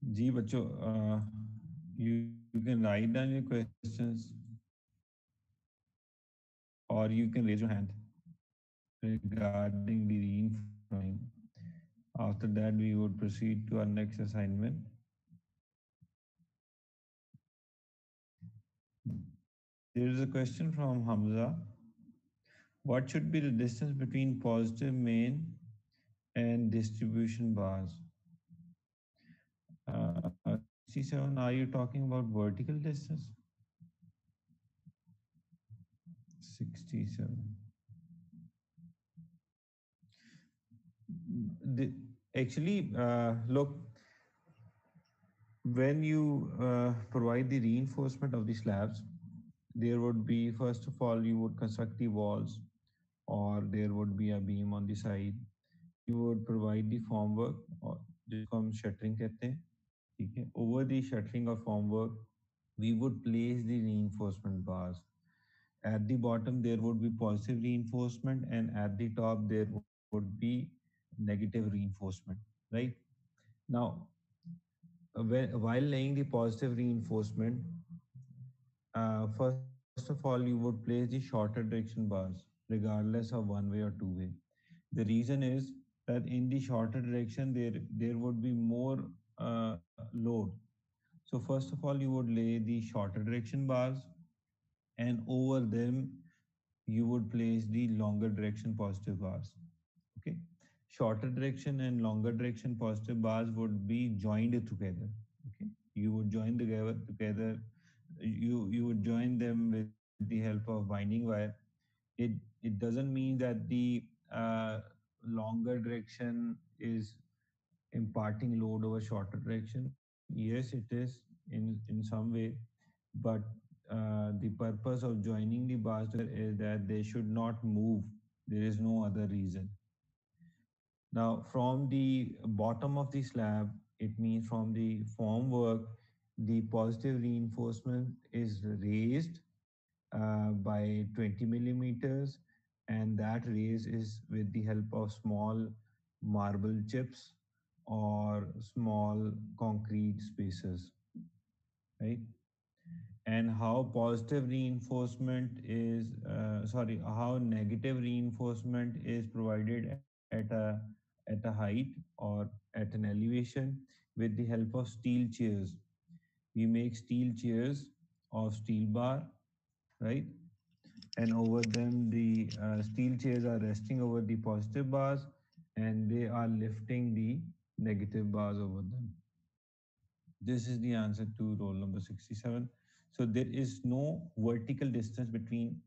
जी बच्चों, you, you can write down your questions or you can raise your hand regarding the reinforcement. After that, we would proceed to our next assignment. There is a question from Hamza. What should be the distance between positive main and distribution bars? 67, are you talking about vertical distance? 67. The, actually, look, when you provide the reinforcement of the slabs, there would be, first of all, you would construct the walls, or there would be a beam on the side. You would provide the formwork, और जिसको हम shuttering कहते हैं, ठीक है. Over the shuttering or formwork, we would place the reinforcement bars. At the bottom, there would be positive reinforcement, and at the top, there would be negative reinforcement, right? Now, while laying the positive reinforcement, first of all, you would place the shorter direction bars, regardless of one way or two way. The reason is that in the shorter direction, there would be more load. So first of all, you would lay the shorter direction bars, and over them you would place the longer direction positive bars. Okay, shorter direction and longer direction positive bars would be joined together. Okay, you would join together. You would join them with the help of winding wire. It it doesn't mean that the longer direction is imparting load over shorter direction. Yes, it is in some way, but the purpose of joining the bars together is that they should not move. There is no other reason. Now, from the bottom of the slab, it means from the formwork, the positive reinforcement is raised by 20 millimeters, and that raise is with the help of small marble chips or small concrete spaces, right? And how positive reinforcement is, sorry, how negative reinforcement is provided at a height or at an elevation with the help of steel chairs. We make steel chairs of steel bar, right? And over them, the steel chairs are resting over the positive bars, and they are lifting the negative bars over them. This is the answer to roll number 67. So there is no vertical distance between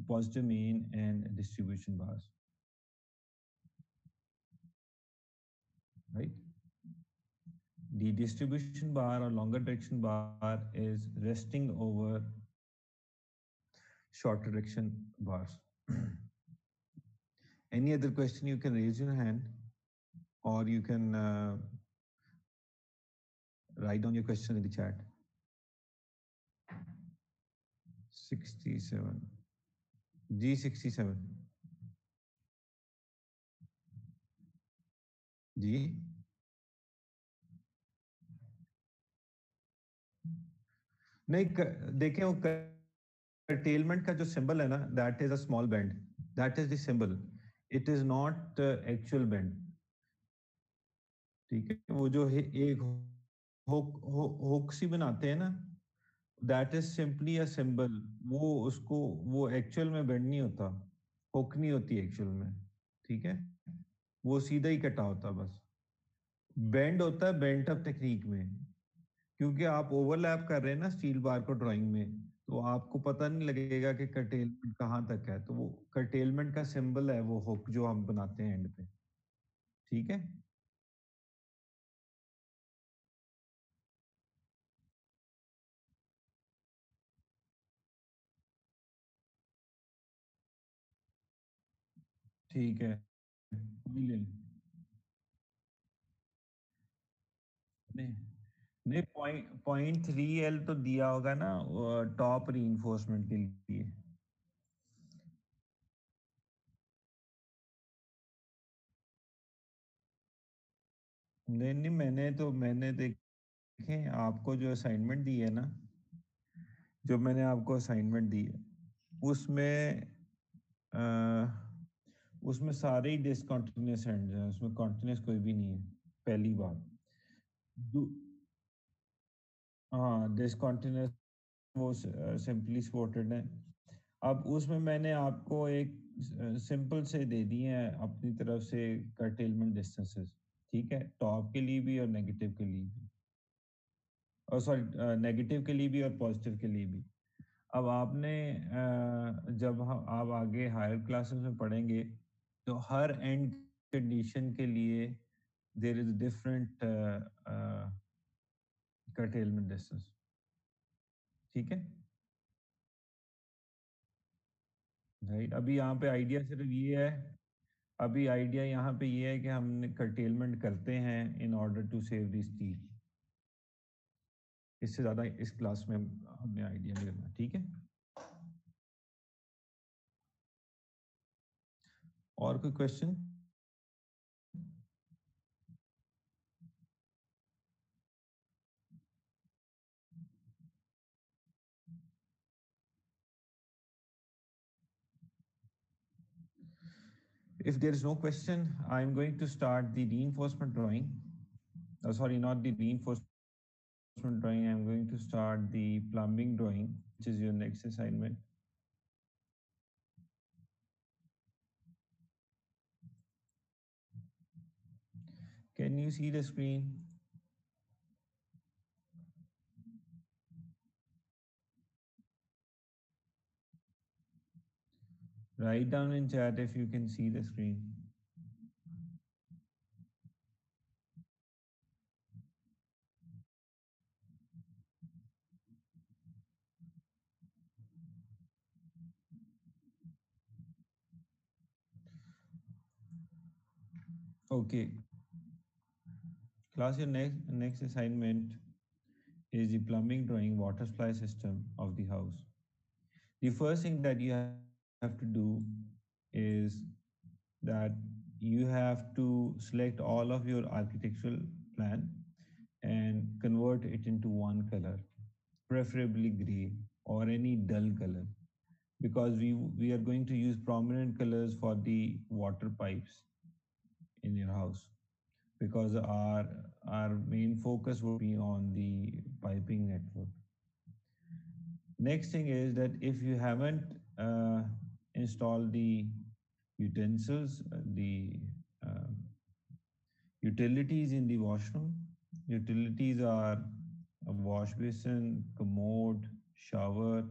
positive main and distribution bars, right? The distribution bar or longer direction bar is resting over shorter direction bars. Any other question, you can raise your hand, or you can write down your question in the chat. 67. G67. जी. नहीं, देखें वो curtailment का जो symbol है ना, that is a small bend. That is the symbol. It is not actual bend. ठीक है, वो जो एक हुक सी बनाते हैं ना, that is simply a symbol. वो उसको वो actual में bend नहीं होता, हुक नहीं होती actual में, ठीक है? वो सीधा ही कटा होता बस. बेंड होता है बेंट अप टेक्निक में, क्योंकि आप ओवरलैप कर रहे हैं ना स्टील बार को ड्राइंग में, तो आपको पता नहीं लगेगा कि कर्टेलमेंट कहाँ तक है. तो वो कर्टेलमेंट का सिंबल है, वो हुक जो हम बनाते हैं एंड पे. ठीक है. ठीक है, वही ले लें. नहीं, नहीं, .3 L तो दिया होगा ना टॉप रीइंफोर्समेंट के लिए. नहीं नहीं, मैंने तो देखें आपको जो असाइनमेंट दी है ना, जो मैंने आपको असाइनमेंट दी है उसमें अ, उसमें सारे ही डिसकंटिन्यूअस एंड्स हैं, उसमें कॉन्टिन्यूअस कोई भी नहीं है। पहली बात। दू- हाँ, डिसकंटिन्यूअस वो सिंपली सपोर्टेड है। अब उसमें मैंने आपको एक सिंपल से दे दिए हैं अपनी तरफ से कर्टेलमेंट डिस्टेंसेस, ठीक है, टॉप के लिए भी और नेगेटिव के लिए भी, और सॉरी नेगेटिव के लिए भी और पॉजिटिव के लिए भी। अब आपने जब आप आगे हायर क्लासेस में पढ़ेंगे तो हर एंड कंडीशन के लिए there is different curtailment distance, ठीक है। राइट, अभी यहाँ पे आइडिया सिर्फ ये है, अभी आइडिया यहाँ पे ये है कि हमने curtailment करते हैं in order to save the steel. इससे ज़्यादा इस क्लास में हमने आइडिया नहीं करना, ठीक है। और कोई question? If there is no question, I'm going to start the reinforcement drawing. Sorry, not the reinforcement drawing. I'm going to start the plumbing drawing, which is your next assignment. Can you see the screen? Write down in chat if you can see the screen. Okay, class, your next assignment is the plumbing drawing water supply system of the house. The first thing that you have to do is that you have to select all of your architectural plan and convert it into one color, preferably gray or any dull color, because we are going to use prominent colors for the water pipes in your house, because our main focus will be on the piping network. Next thing is that if you haven't installed the utensils, the uh, utilities in the washroom, utilities are a wash basin, commode, shower.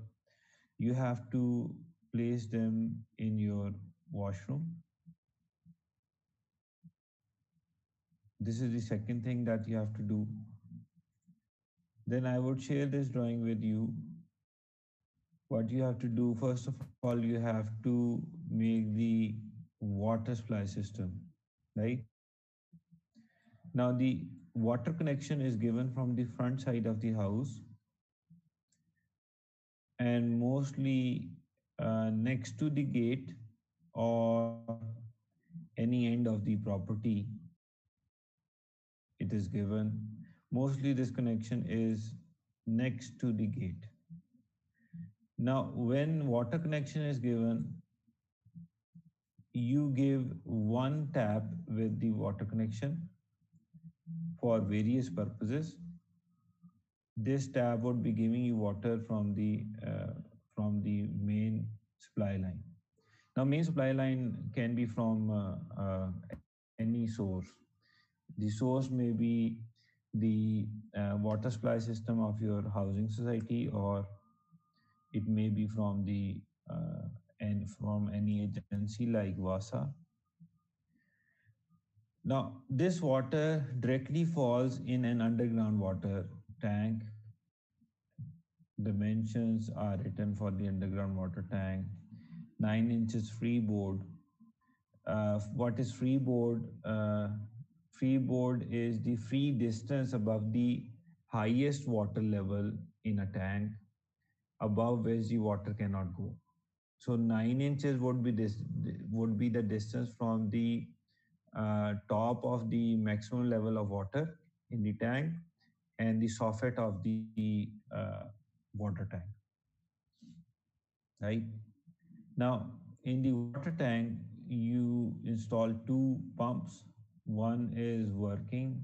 You have to place them in your washroom. This is the second thing that you have to do. Then I would share this drawing with you. What you have to do, first of all, you have to make the water supply system, right? Now the water connection is given from the front side of the house, and mostly next to the gate or any end of the property it is given. Mostly this connection is next to the gate. Now when water connection is given, you give one tap with the water connection for various purposes. This tap would be giving you water from the main supply line. Now, main supply line can be from any source. The source may be the water supply system of your housing society, or it may be from the and from any agency like WASA. Now, this water directly falls in an underground water tank. Dimensions are written for the underground water tank. 9 inches freeboard. What is freeboard? Freeboard is the free distance above the highest water level in a tank, above which the water cannot go. So 9 inches would be this would be the distance from the top of the maximum level of water in the tank and the soffit of the water tank, right? Now, in the water tank, you install two pumps. One is working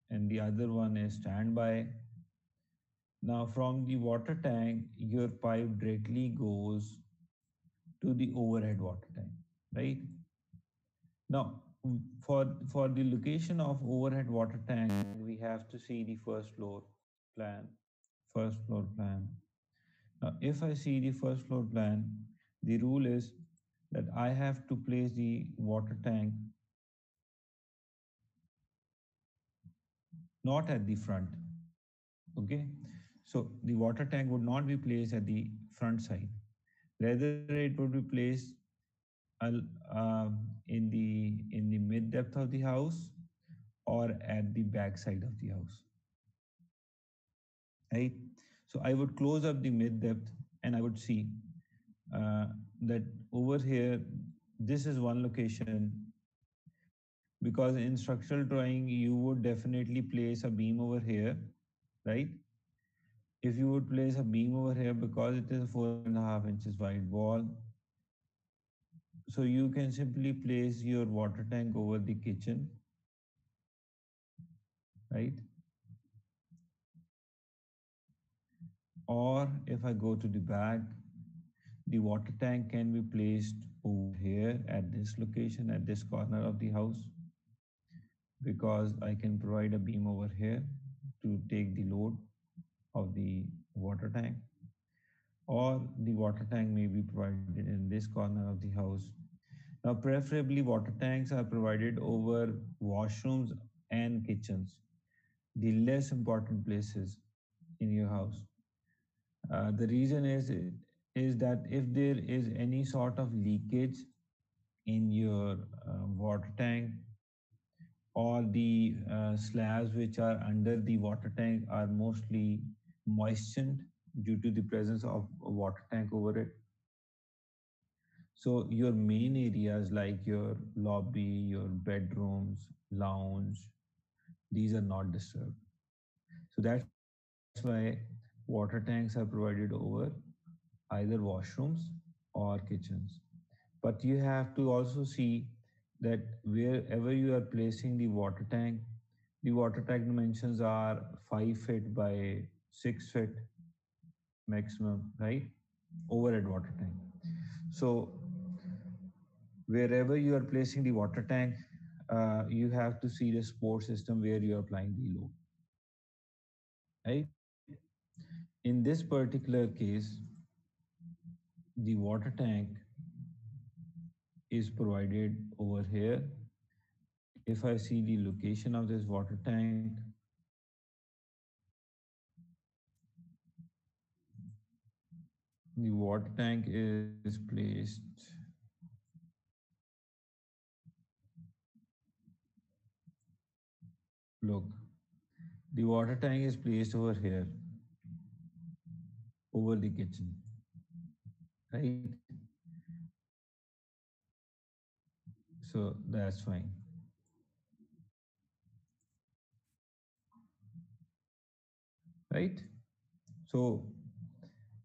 and the other one is standby. Now, from the water tank, your pipe directly goes to the overhead water tank, right? Now, for the location of overhead water tank, we have to see the first floor plan. First floor plan. Now, if I see the first floor plan, the rule is that I have to place the water tank not at the front. Okay, so the water tank would not be placed at the front side. Rather, it would be placed in the mid depth of the house or at the back side of the house, right? So I would close up the mid depth and I would see that over here, this is one location because in structural drawing, you would definitely place a beam over here, right? If you would place a beam over here because it is a 4.5 inches wide wall, so you can simply place your water tank over the kitchen, right? Or if I go to the back, the water tank can be placed over here at this location, at this corner of the house, because I can provide a beam over here to take the load of the water tank, or the water tank may be provided in this corner of the house. Now, preferably, water tanks are provided over washrooms and kitchens, the less important places in your house. The reason is that if there is any sort of leakage in your water tank, or the slabs which are under the water tank are mostly moistened due to the presence of a water tank over it. So your main areas like your lobby, your bedrooms, lounge, these are not disturbed. So that's why water tanks are provided over either washrooms or kitchens. But you have to also see that wherever you are placing the water tank dimensions are 5 feet by 6 feet maximum, right? Overhead water tank. So wherever you are placing the water tank, you have to see the support system where you are applying the load, right? In this particular case, the water tank is provided over here. If I see the location of this water tank, the water tank is placed, look, the water tank is placed over here, over the kitchen, right? So that's fine, right? So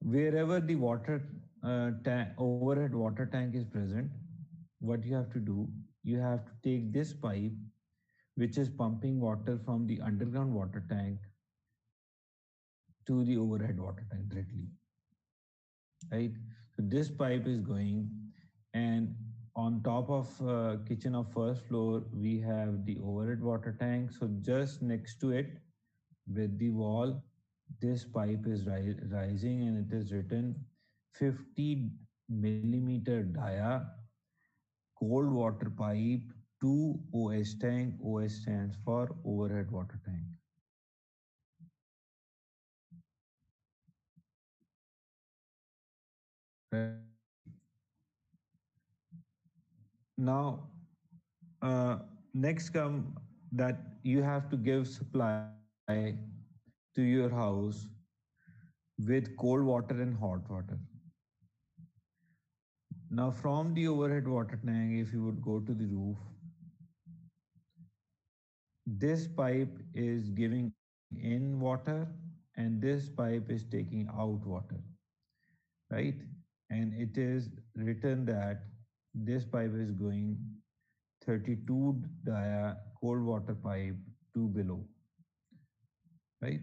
wherever the overhead water tank is present, what you have to do, you have to take this pipe, which is pumping water from the underground water tank to the overhead water tank directly, right? So this pipe is going, and on top of kitchen of first floor, we have the overhead water tank. So just next to it, with the wall, this pipe is rising, and it is written 50 millimeter dia cold water pipe to OS tank. OS stands for overhead water tank. Right. Now, next come that you have to give supply to your house with cold water and hot water. Now, from the overhead water tank, if you would go to the roof, this pipe is giving in water and this pipe is taking out water, right? And it is written that this pipe is going 32 dia cold water pipe to below, right?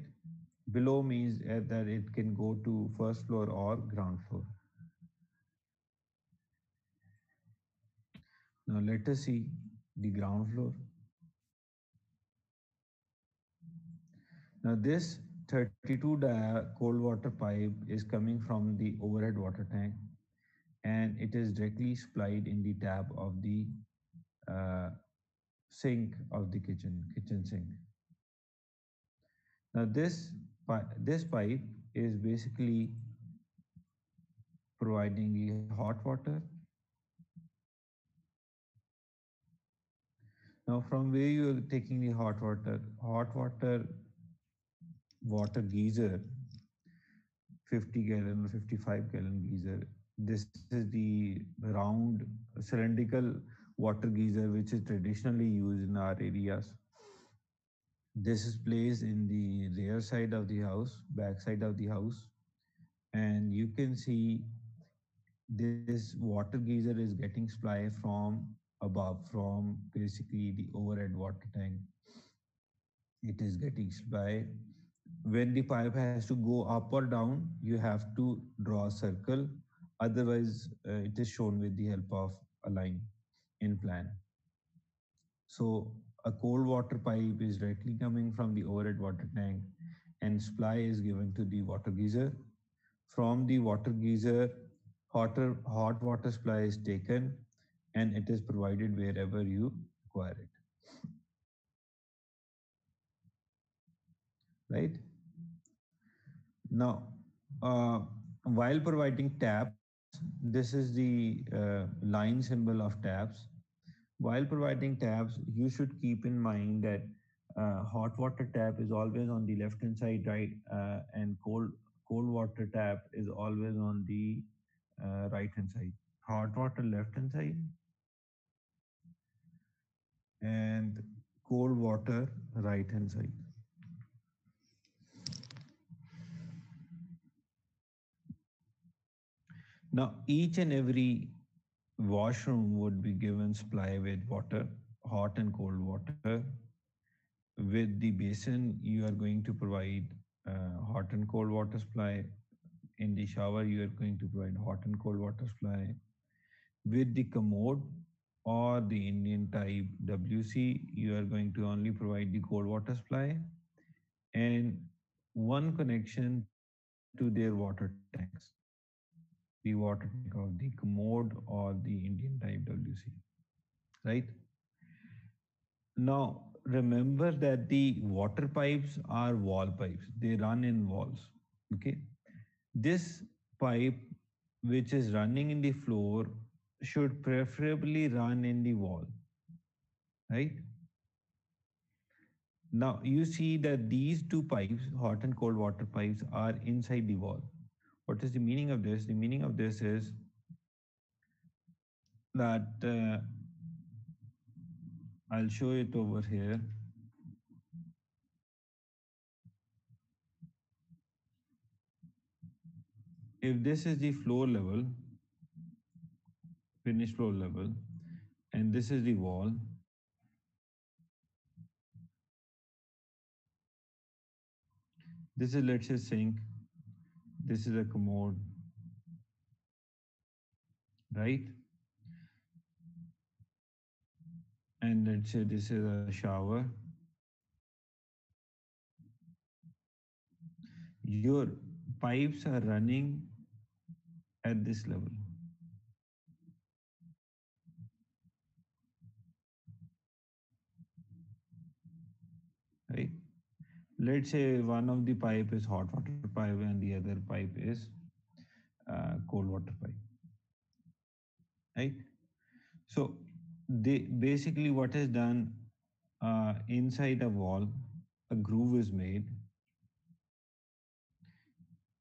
Below means that it can go to first floor or ground floor. Now let us see the ground floor. Now this 32 dia cold water pipe is coming from the overhead water tank and it is directly supplied in the tap of the uh, sink of the kitchen sink. Now this pipe is basically providing the hot water. Now from where you are taking the hot water geyser, 50 gallon or 55 gallon geyser. This is the round cylindrical water geyser which is traditionally used in our areas. This is placed in the rear side of the house, back side of the house, and you can see this water geyser is getting supply from above, from basically the overhead water tank. It is getting supply. When the pipe has to go up or down, you have to draw a circle. Otherwise, it is shown with the help of a line in plan. So a cold water pipe is directly coming from the overhead water tank and supply is given to the water geyser. From the water geyser, hot water supply is taken and it is provided wherever you require it, right? Now, uh, while providing taps, this is the line symbol of taps. While providing taps, you should keep in mind that hot water tap is always on the left hand side, right, and cold water tap is always on the right hand side. Hot water left hand side and cold water right hand side. Now, each and every washroom would be given supply with water, hot and cold water. With the basin, you are going to provide hot and cold water supply. In the shower, you are going to provide hot and cold water supply. With the commode or the Indian type WC, you are going to only provide the cold water supply and one connection to their water tanks, the water tank of the commode or the Indian type WC, right? Now, remember that the water pipes are wall pipes. They run in walls. Okay. This pipe, which is running in the floor, should preferably run in the wall, right? Now, you see that these two pipes, hot and cold water pipes, are inside the wall. What is the meaning of this? The meaning of this is that I'll show it over here. If this is the floor level, finished floor level, and this is the wall, this is, let's say, sink, this is a commode, right? And let's say this is a shower. Your pipes are running at this level, right? Let's say one of the pipe is hot water pipe and the other pipe is cold water pipe, right? So they basically what is done, inside a wall, a groove is made,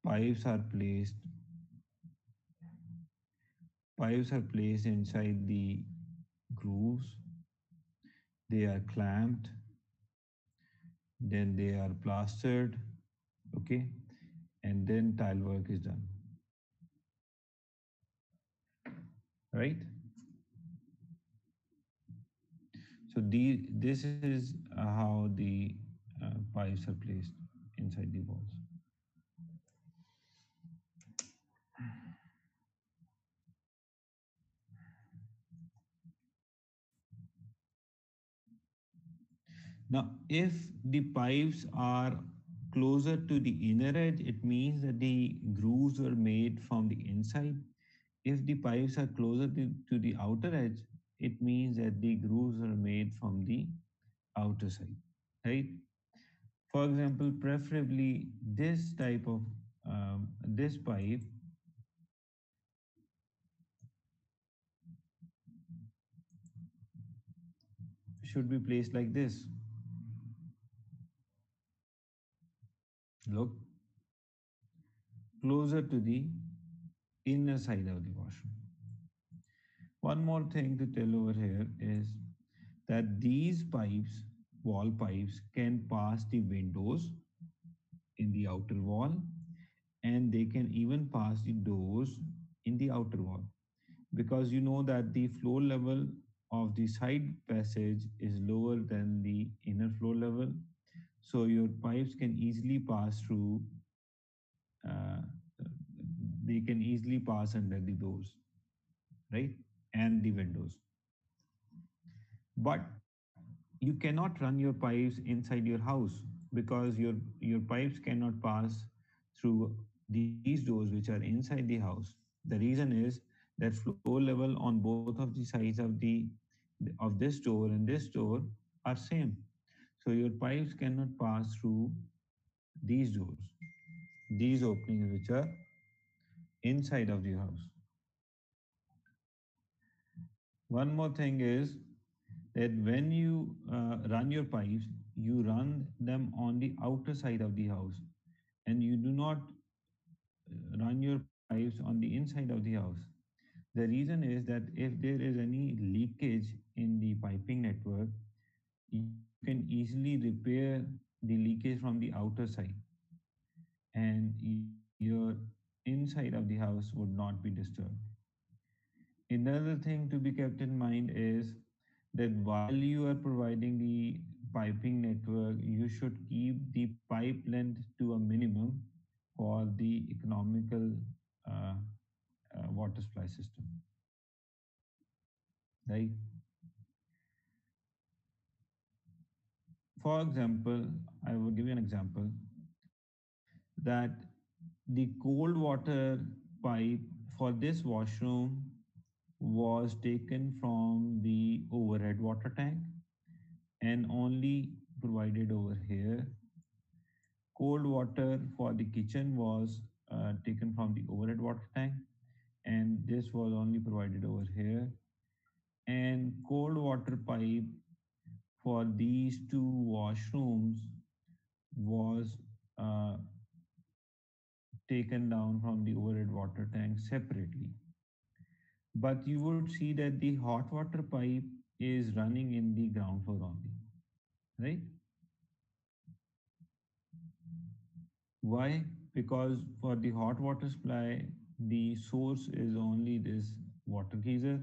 pipes are placed, pipes are placed inside the grooves, they are clamped, then they are plastered, okay, and then tile work is done, right? So this is how the pipes are placed inside the walls. Now, if the pipes are closer to the inner edge, it means that the grooves were made from the inside. If the pipes are closer to the outer edge, it means that the grooves are made from the outer side, right? For example, preferably this type of this pipe should be placed like this. Look, closer to the inner side of the washroom. One more thing to tell over here is that these pipes, wall pipes, can pass the windows in the outer wall, and they can even pass the doors in the outer wall, because you know that the floor level of the side passage is lower than the inner floor level, so your pipes can easily pass through, uh, they can easily pass under the doors, right, and the windows. But you cannot run your pipes inside your house, because your pipes cannot pass through these doors which are inside the house. The reason is that floor level on both of the sides of this door and this door are same, so your pipes cannot pass through these doors, these openings which are inside of the house. One more thing is that when you run your pipes, you run them on the outer side of the house, and you do not run your pipes on the inside of the house. The reason is that if there is any leakage in the piping network, you can easily repair the leakage from the outer side, and your inside of the house would not be disturbed. Another thing to be kept in mind is that while you are providing the piping network, you should keep the pipe length to a minimum for the economical uh, water supply system, right? For example, I will give you an example that the cold water pipe for this washroom was taken from the overhead water tank and only provided over here. Cold water for the kitchen was taken from the overhead water tank, and this was only provided over here. And cold water pipe for these two washrooms was uh, taken down from the overhead water tank separately. But you would see that the hot water pipe is running in the ground floor only, right? Why? Because for the hot water supply, the source is only this water geyser,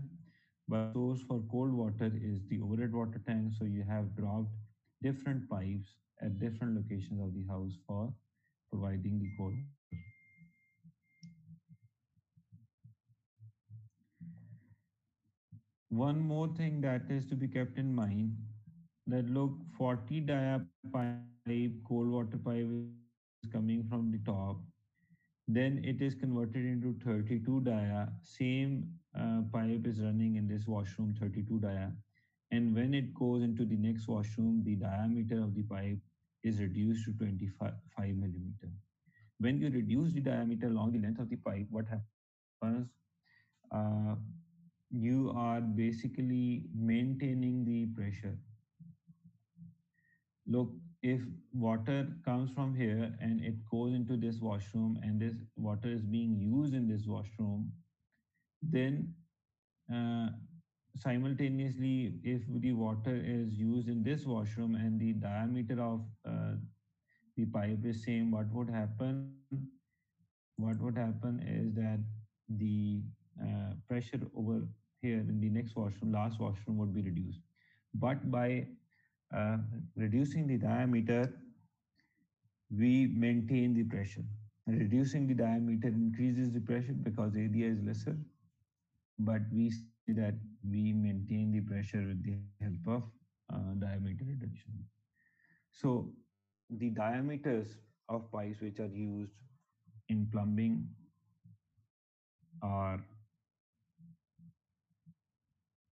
but the source for cold water is the overhead water tank. So you have dropped different pipes at different locations of the house for providing the cold water. One more thing that is to be kept in mind, that look, 40 dia pipe, cold water pipe is coming from the top, then it is converted into 32 dia. Same pipe is running in this washroom, 32 dia. And when it goes into the next washroom, the diameter of the pipe is reduced to 25 millimeter. When you reduce the diameter along the length of the pipe, what happens? Uh, you are basically maintaining the pressure. Look, if water comes from here and it goes into this washroom, and this water is being used in this washroom, then uh, simultaneously, if the water is used in this washroom and the diameter of the pipe is same, what would happen is that the pressure over here in the next washroom, last washroom, would be reduced. But by uh, reducing the diameter, we maintain the pressure. Reducing the diameter increases the pressure because area is lesser, but we see that we maintain the pressure with the help of diameter reduction. So the diameters of pipes which are used in plumbing are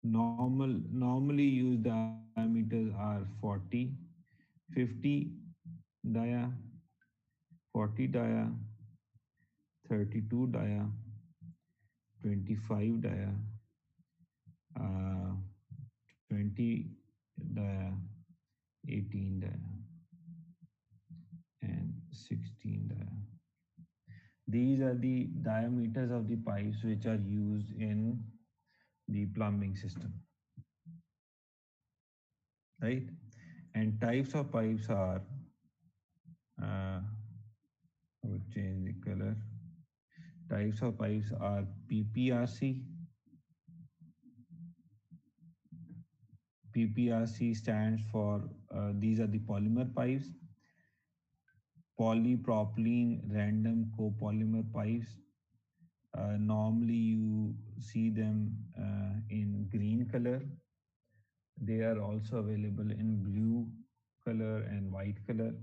normally used diameters are 40, 50 dia, 40 dia, 32 dia, 25 dia, uh, 20 dia, 18 dia, and 16 dia. These are the diameters of the pipes which are used in the plumbing system, right? And types of pipes are, I would change the color. Types of pipes are PPRC. PPRC stands for, these are the polymer pipes, polypropylene random copolymer pipes. Normally you see them in green color. They are also available in blue color and white color,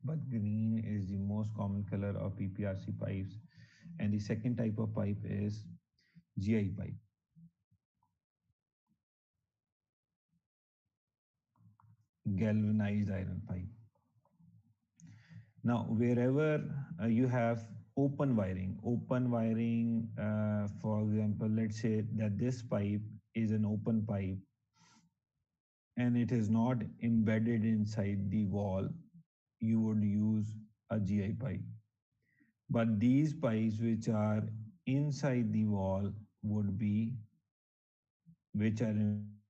but green is the most common color of PPRC pipes. And the second type of pipe is GI pipe, galvanized iron pipe. Now, wherever you have open wiring, for example, let's say that this pipe is an open pipe and it is not embedded inside the wall, you would use a GI pipe. But these pipes which are inside the wall would be, which are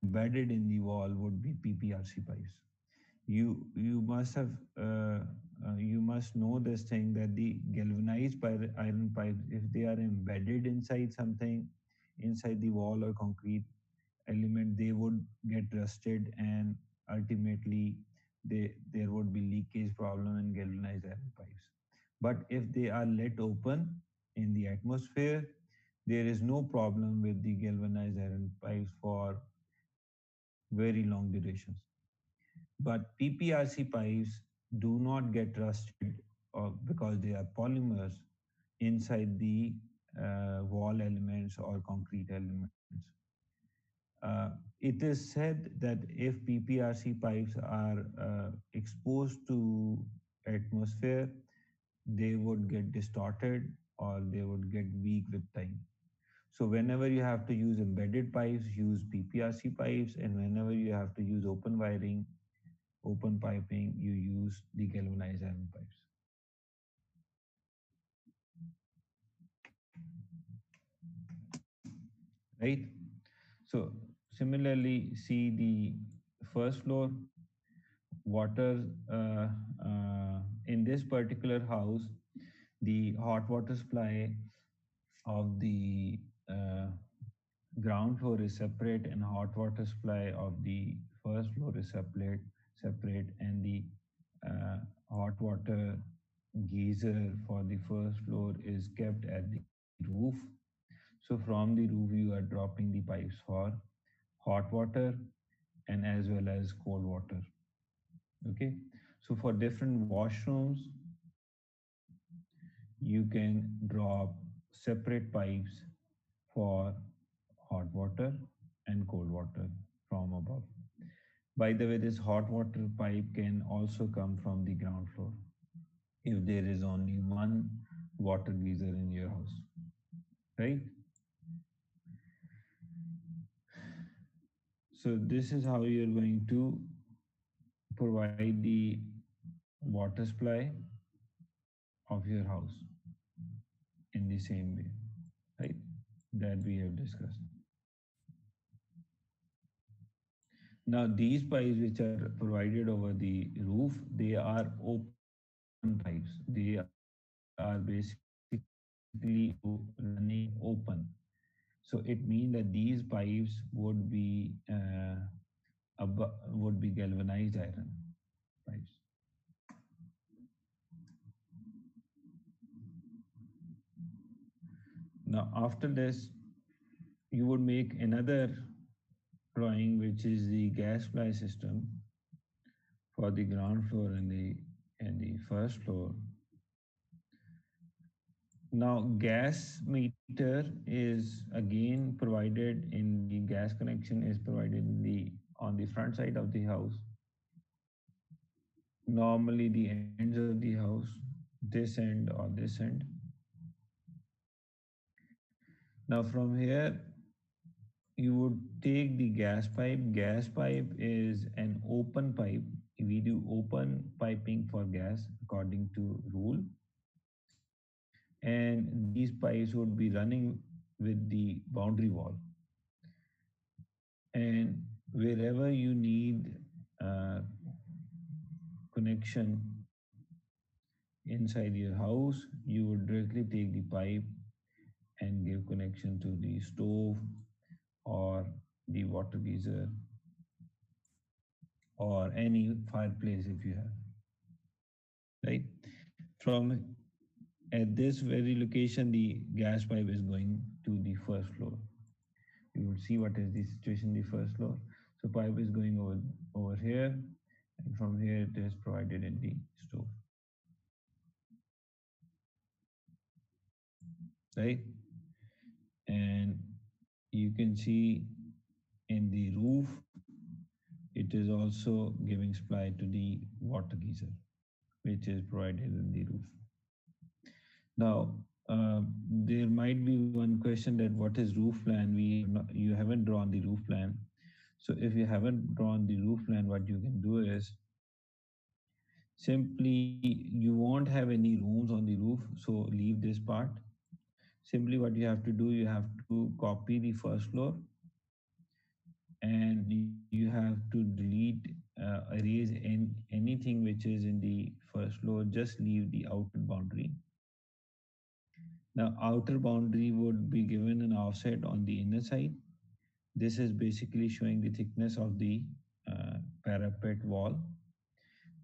embedded in the wall would be PPRC pipes. You must have you must know this thing that the galvanized iron pipes, if they are embedded inside something, inside the wall or concrete element, they would get rusted, and ultimately there would be leakage problem in galvanized iron pipes. But if they are let open in the atmosphere, there is no problem with the galvanized iron pipes for very long durations. But PPRC pipes do not get rusted because they are polymers inside the wall elements or concrete elements. It is said that if PPRC pipes are exposed to atmosphere, they would get distorted or they would get weak with time. So whenever you have to use embedded pipes, use PPRC pipes, and whenever you have to use open piping, you use the galvanized iron pipes, right? So similarly, see the first floor water, in this particular house, the hot water supply of the ground floor is separate and hot water supply of the first floor is separate, and the uh, hot water geyser for the first floor is kept at the roof. So from the roof you are dropping the pipes for hot water and as well as cold water. Okay, so for different washrooms you can drop separate pipes for hot water and cold water from above. By the way, this hot water pipe can also come from the ground floor if there is only one water geyser in your house, right? So this is how you're going to provide the water supply of your house in the same way, right? That we have discussed. Now these pipes which are provided over the roof, they are open pipes. They are basically running open. So it means that these pipes would be galvanized iron pipes. Now after this, you would make another drawing which is the gas supply system for the ground floor and the first floor. Now gas meter is again provided in the gas connection is provided in the on the front side of the house, normally the ends of the house, this end or this end. Now from here you would take the gas pipe. Gas pipe is an open pipe. We do open piping for gas according to rule, and these pipes would be running with the boundary wall. And wherever you need uh, connection inside your house, you would directly take the pipe and give connection to the stove or the water geyser or any fireplace if you have, right? From at this very location, the gas pipe is going to the first floor. You will see what is the situation in the first floor. So pipe is going over here, and from here it is provided in the stove, right? And you can see in the roof, it is also giving supply to the water geyser, which is provided in the roof. Now, there might be one question that what is roof plan? You haven't drawn the roof plan. So if you haven't drawn the roof plan, what you can do is simply you won't have any rooms on the roof, so leave this part. Simply what you have to do, you have to copy the first floor and you have to delete, erase anything which is in the first floor, just leave the outer boundary. Now outer boundary would be given an offset on the inner side. This is basically showing the thickness of the parapet wall.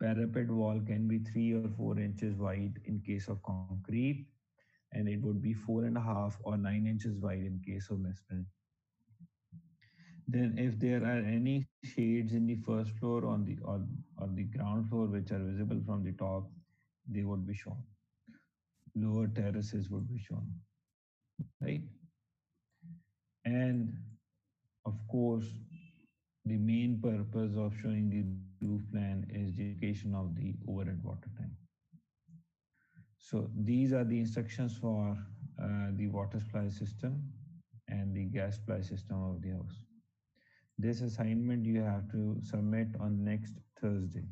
Parapet wall can be 3 or 4 inches wide in case of concrete, and it would be 4.5 or 9 inches wide in case of masonry. Then if there are any shades in the first floor on the ground floor which are visible from the top, they would be shown. Lower terraces would be shown, right? And of course, the main purpose of showing the roof plan is the location of the overhead water tank. So these are the instructions for the water supply system and the gas supply system of the house. This assignment you have to submit on next Thursday,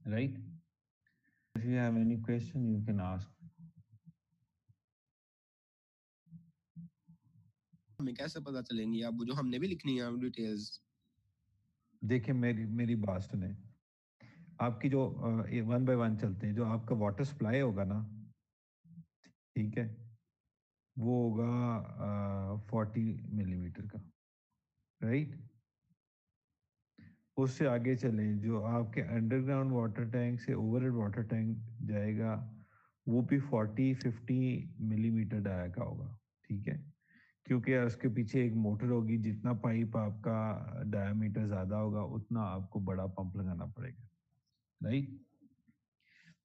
right? If you have any question, you can ask. हमें कैसे पता चलेंगी अब जो हमने भी लिखनी है डिटेल्स? देखिए मेरी बात सुने। आपकी जो 1 बाय 1 चलते हैं, जो आपका वाटर सप्लाई होगा ना, ठीक है, वो होगा 40 मिलीमीटर का, राइट? उससे आगे चलें, जो आपके अंडरग्राउंड वाटर टैंक से ओवरहेड वाटर टैंक जाएगा, वो भी 40-50 मिलीमीटर डाया का होगा, ठीक है? क्योंकि उसके पीछे एक मोटर होगी, जितना पाइप आपका डायामीटर ज़्यादा होगा उतना आपको बड़ा पंप लगाना पड़ेगा, राइट?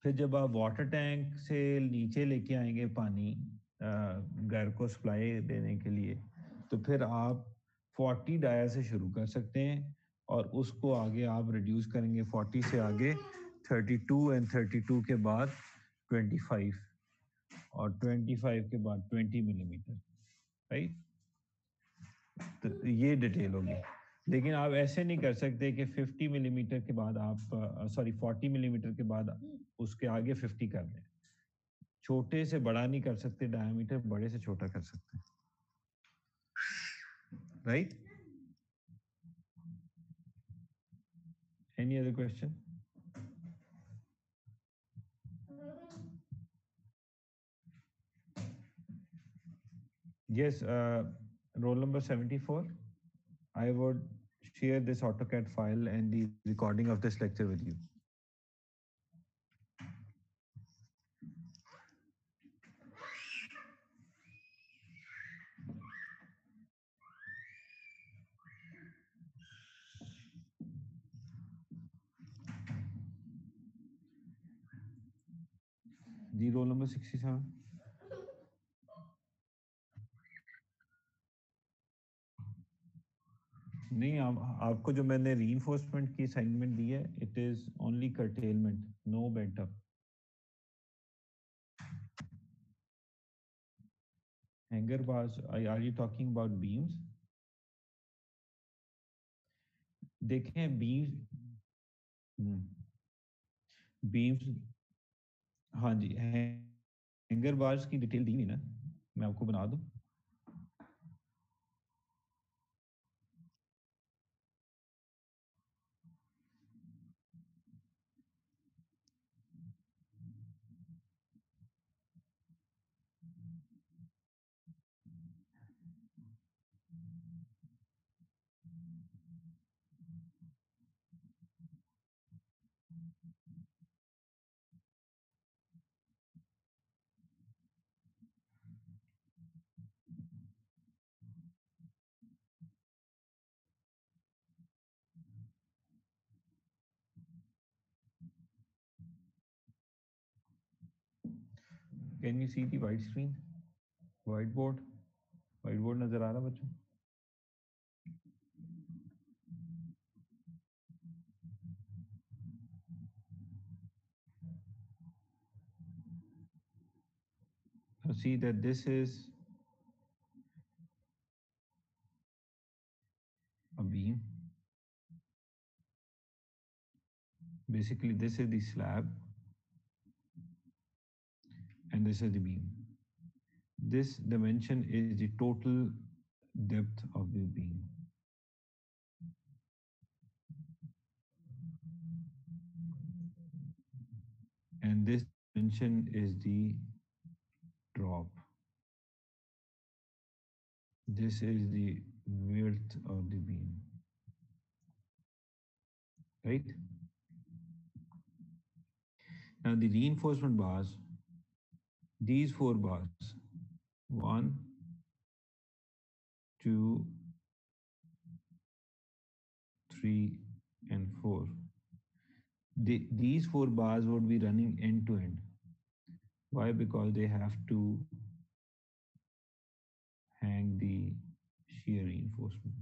फिर जब आप वाटर टैंक से नीचे लेके आएंगे पानी घर को सप्लाई देने के लिए, तो फिर आप 40 डाया से शुरू कर सकते हैं और उसको आगे आप रिड्यूस करेंगे 40 से आगे 32 एंड 32 के बाद 25 और 25 के बाद 20 मिलीमीटर, राइट? तो ये डिटेल होगी। लेकिन आप ऐसे नहीं कर सकते कि 50 मिलीमीटर के बाद आप 40 मिलीमीटर के बाद उसके आगे 50 कर दें। छोटे से बड़ा नहीं कर सकते डायमीटर, बड़े से छोटा कर सकते हैं, right? Any other question? Yes, roll number 74. I would share this AutoCAD file and the recording of this lecture with you. The roll number 67. नहीं आपको जो मैंने रीइंफोर्समेंट की असाइनमेंट दी है it is only curtailment, no bent up. Hanger bars, are you talking about beams? देखें beams, हाँ जी, हैंगर बार्स की डिटेल दी नहीं ना, मैं आपको बना दूं. Can you see the white screen, whiteboard, whiteboard नजर आ रहा बच्चों? See that this is a beam. Basically, this is the slab and this is the beam. This dimension is the total depth of the beam. And this dimension is the drop. This is the width of the beam, right? Now the reinforcement bars, these four bars, one, two, three, and four. These four bars would be running end to end. Why? Because they have to hang the shear reinforcement.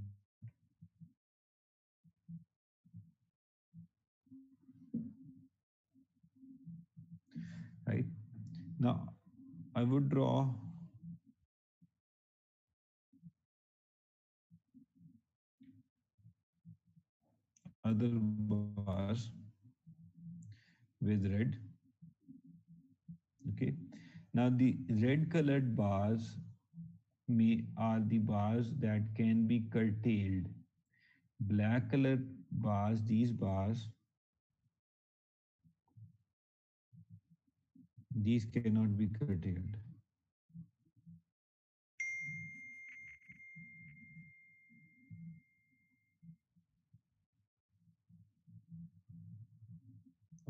Right? Now, I would draw other bars with red. Okay. Now the red colored bars are the bars that can be curtailed. Black colored bars, these bars, these cannot be curtailed.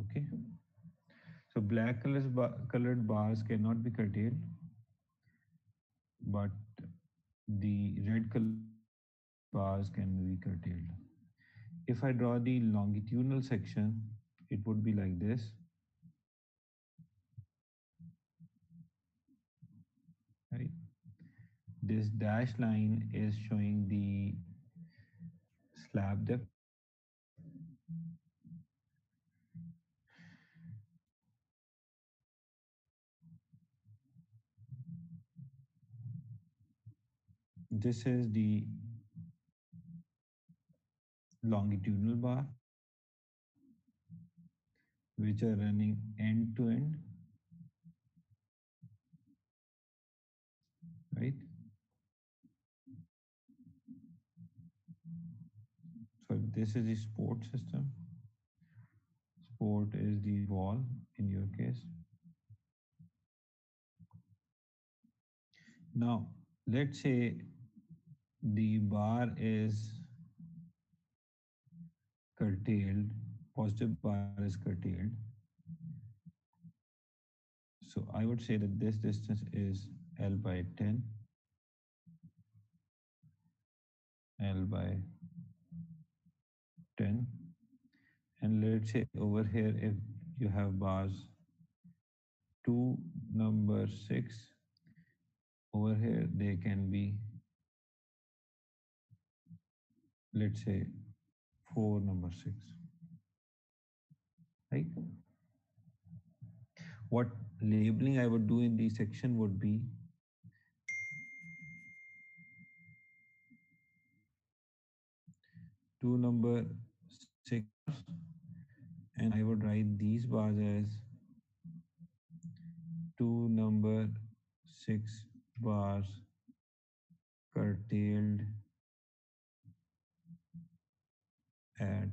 Okay. So black colored bars cannot be curtailed, but the red colored bars can be curtailed. If I draw the longitudinal section, it would be like this, right? This dashed line is showing the slab depth. This is the longitudinal bar, which are running end to end, right? So this is the support system. support is the wall in your case. Now, let's say the bar is curtailed, positive bar is curtailed. So I would say that this distance is L by 10, L by 10. And let's say over here, if you have bars 2, number 6, over here they can be, let's say 4, number 6, right? What labeling I would do in the section would be 2, number 6 bars, and I would write these bars as 2, number 6 bars curtailed at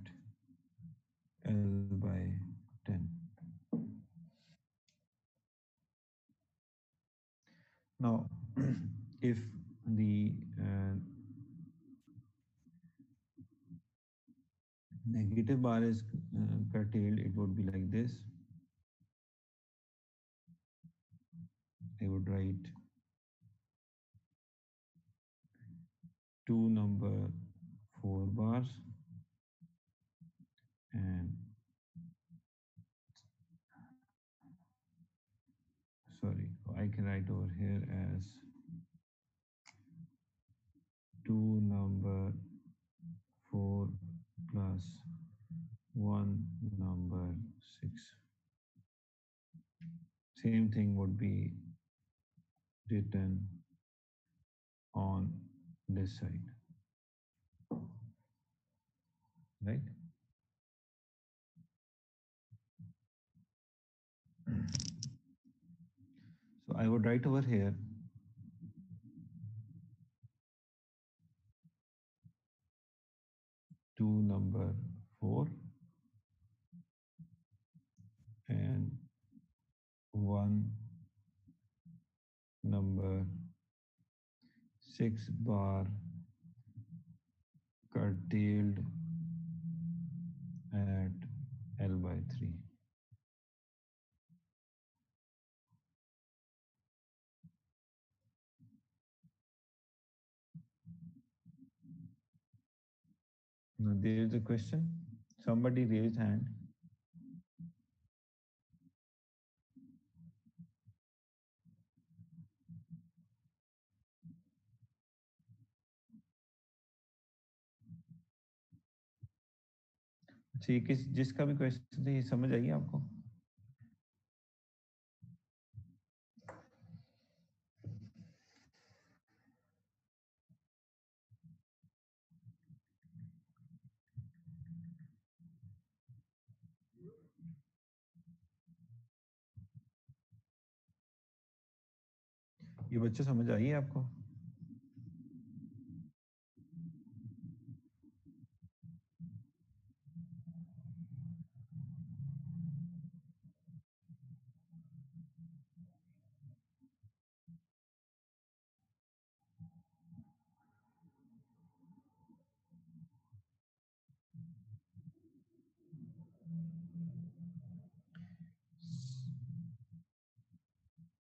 L by 10. Now, if the negative bar is curtailed, it would be like this. I would write 2, number 4 bars, and sorry, I can write over here as 2, number 4 plus 1, number 6. Same thing would be written on this side, right? So I would write over here 2, number 4 and 1, number 6 bar curtailed at L by 3. Now there is a question. Somebody raised hand. अच्छा ये किस जिसका भी question है ये समझ आई आपको? ये बच्चे समझ आई है आपको?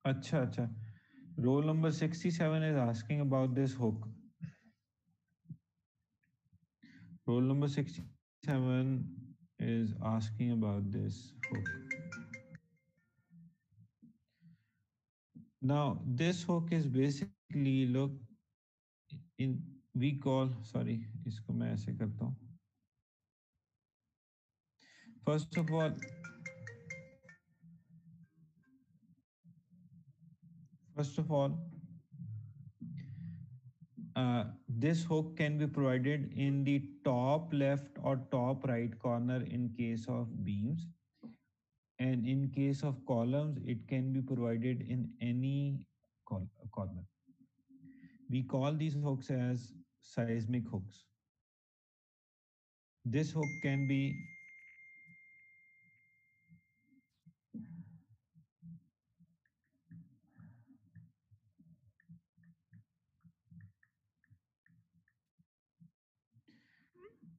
अच्छा अच्छा. Roll number 67 is asking about this hook. Roll number 67 is asking about this hook. Now, this hook is basically, look, in we call, sorry, इसको मैं ऐसे करता हूँ. First of all, first of all, this hook can be provided in the top left or top right corner in case of beams. And in case of columns, it can be provided in any corner. We call these hooks as seismic hooks. This hook can be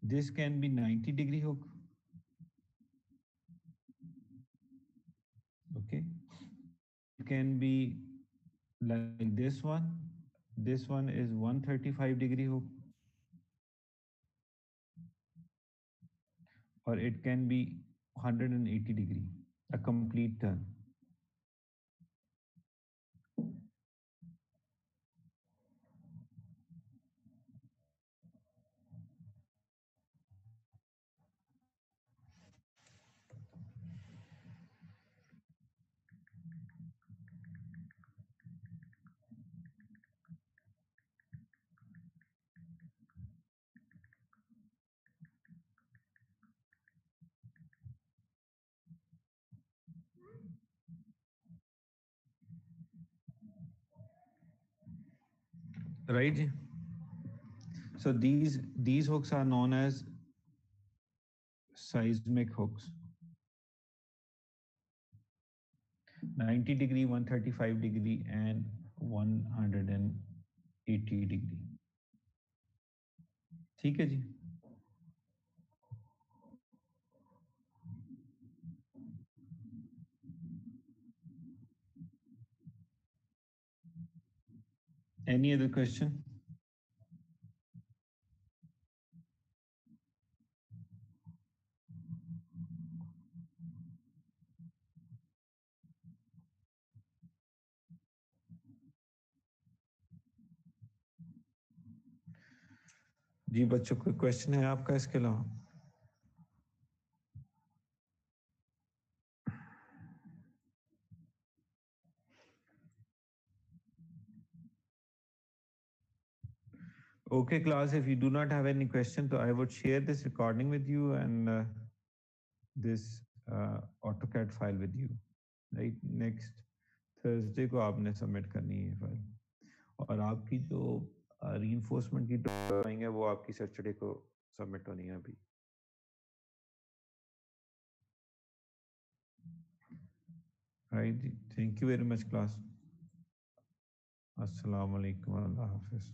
This can be 90-degree hook. Okay. It can be like this one. This one is 135-degree hook, or it can be 180-degree, a complete turn. Right? So these hooks are known as seismic hooks. 90-degree, 135-degree, and 180-degree. ठीक है जी. Any other question? जी बच्चों, कोई question है आपका इसके अलावा? Okay, class, if you do not have any question, so I would share this recording with you and this AutoCAD file with you. Right, next Thursday को आपने सबमिट करनी है फाइल, और आपकी जो रीइंफोर्समेंट की ड्राइंग है वो आपकी सैटरडे को सबमिट होनी है अभी. राइट जी, thank you very much class. अस्सलाम वालेकुम, अल्लाह हाफिज़.